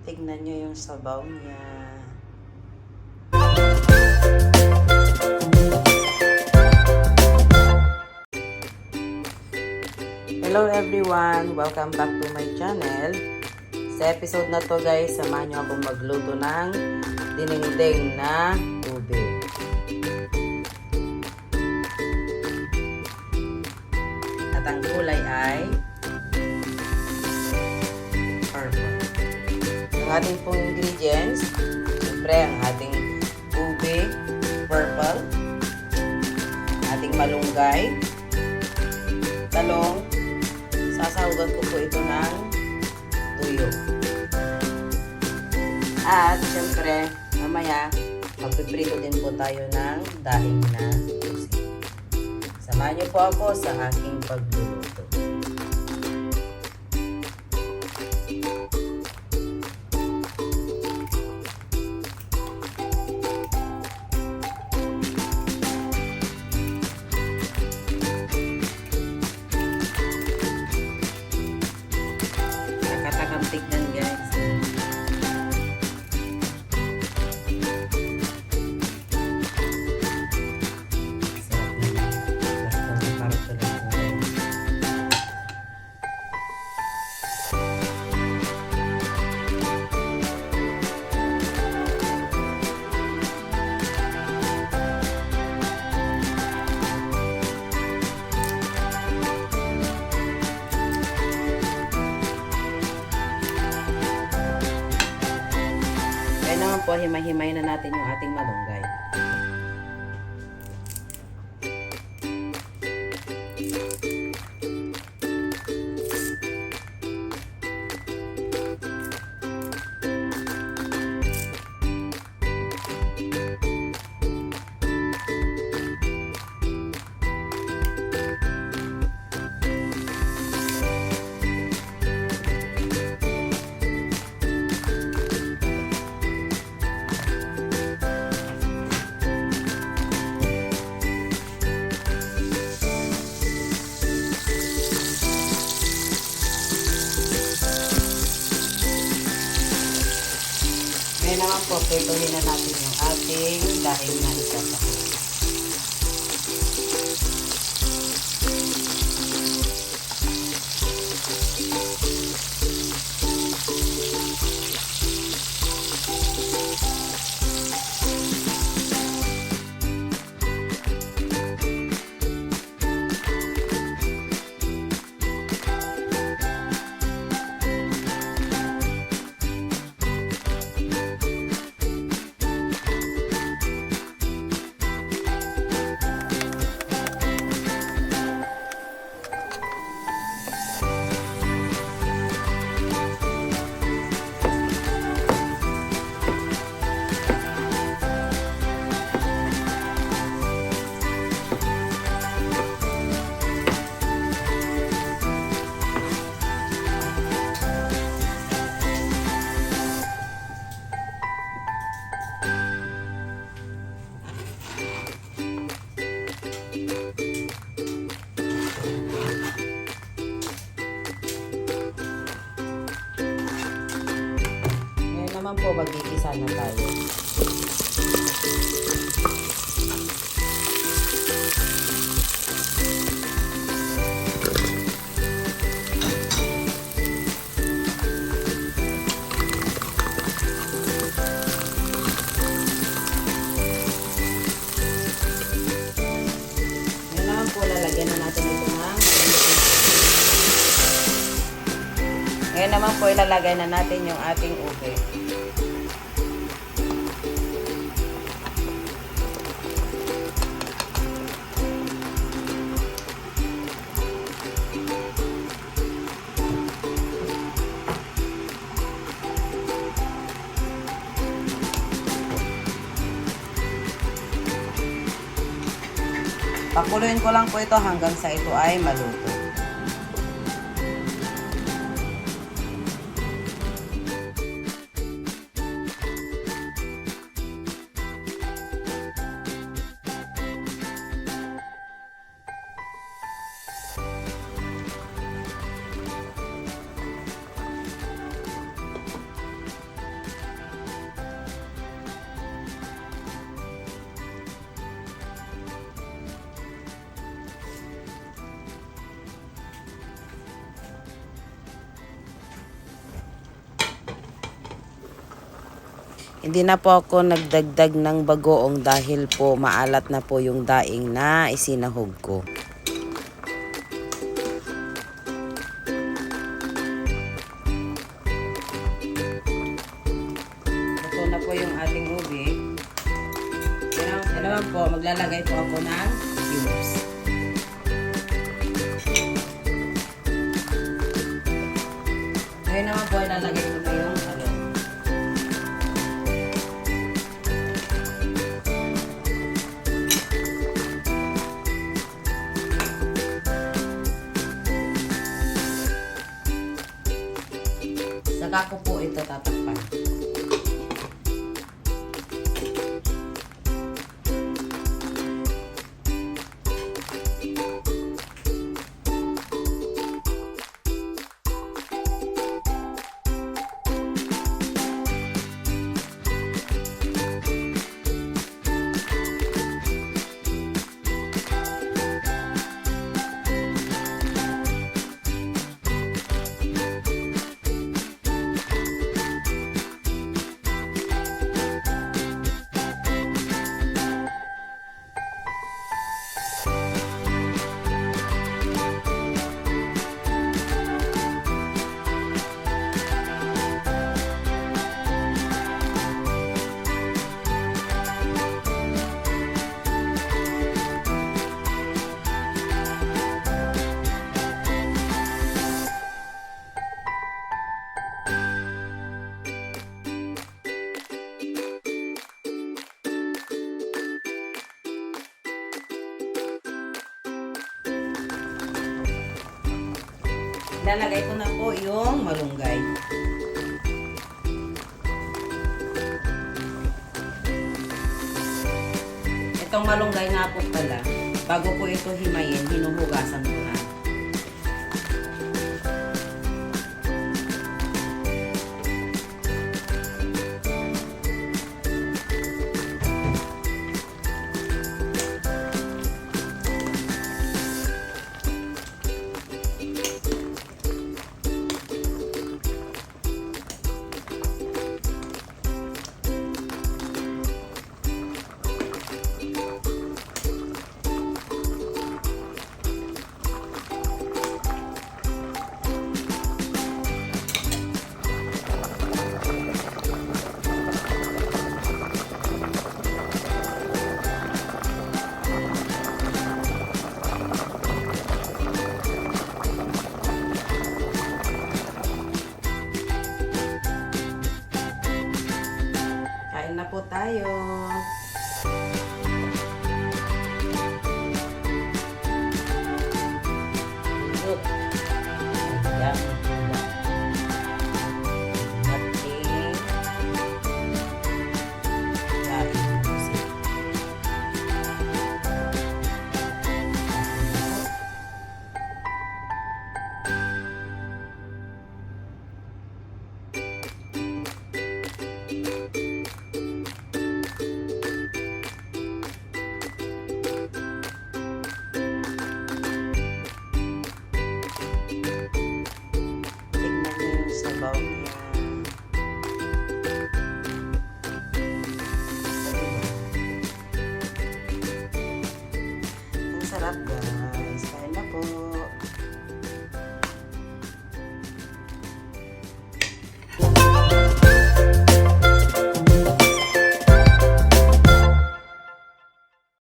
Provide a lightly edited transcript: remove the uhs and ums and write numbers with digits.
Tignan nyo yung sabaw niya. Hello everyone! Welcome back to my channel. Sa episode na to guys, samahan nyo akong magluto ng dinengdeng na ube. At ang kulay ay purple. Ang ating pong ingredients, siyempre ang ating ube, purple, ating malunggay, talong, sasahugan ko po ito ng tuyo. At syempre, mamaya, magpiprito din po tayo ng dahing na susi. Samahan niyo po ako sa aking pagluluto. Tignan guys. Naman po, himay-himay na natin yung ating malunggay. Ngayon naman po, prituhin na natin yung ating dahing na isasahin. Naman po, magigisa na tayo. Ngayon naman po, lalagyan na natin ito ng Ngayon naman po, ilalagay na natin yung ating ube. Pakuluin ko lang po ito hanggang sa ito ay maluto. Hindi na po ako nagdagdag ng bagoong dahil po maalat na po yung daing na isinahog ko. Ito na po yung ating ubi. Yan naman po, maglalagay po ako ng cubes. Ngayon naman po, ilalagay ko na yung talong. Saka ko po ito tatakpan. Ilalagay ko na po yung malunggay. Itong malunggay nga po pala, bago po ito himayin, hinuhugasan ko na. Kain na po tayo. Look. Ayan. Ating kain. Sabaw niya. Ang sarap guys.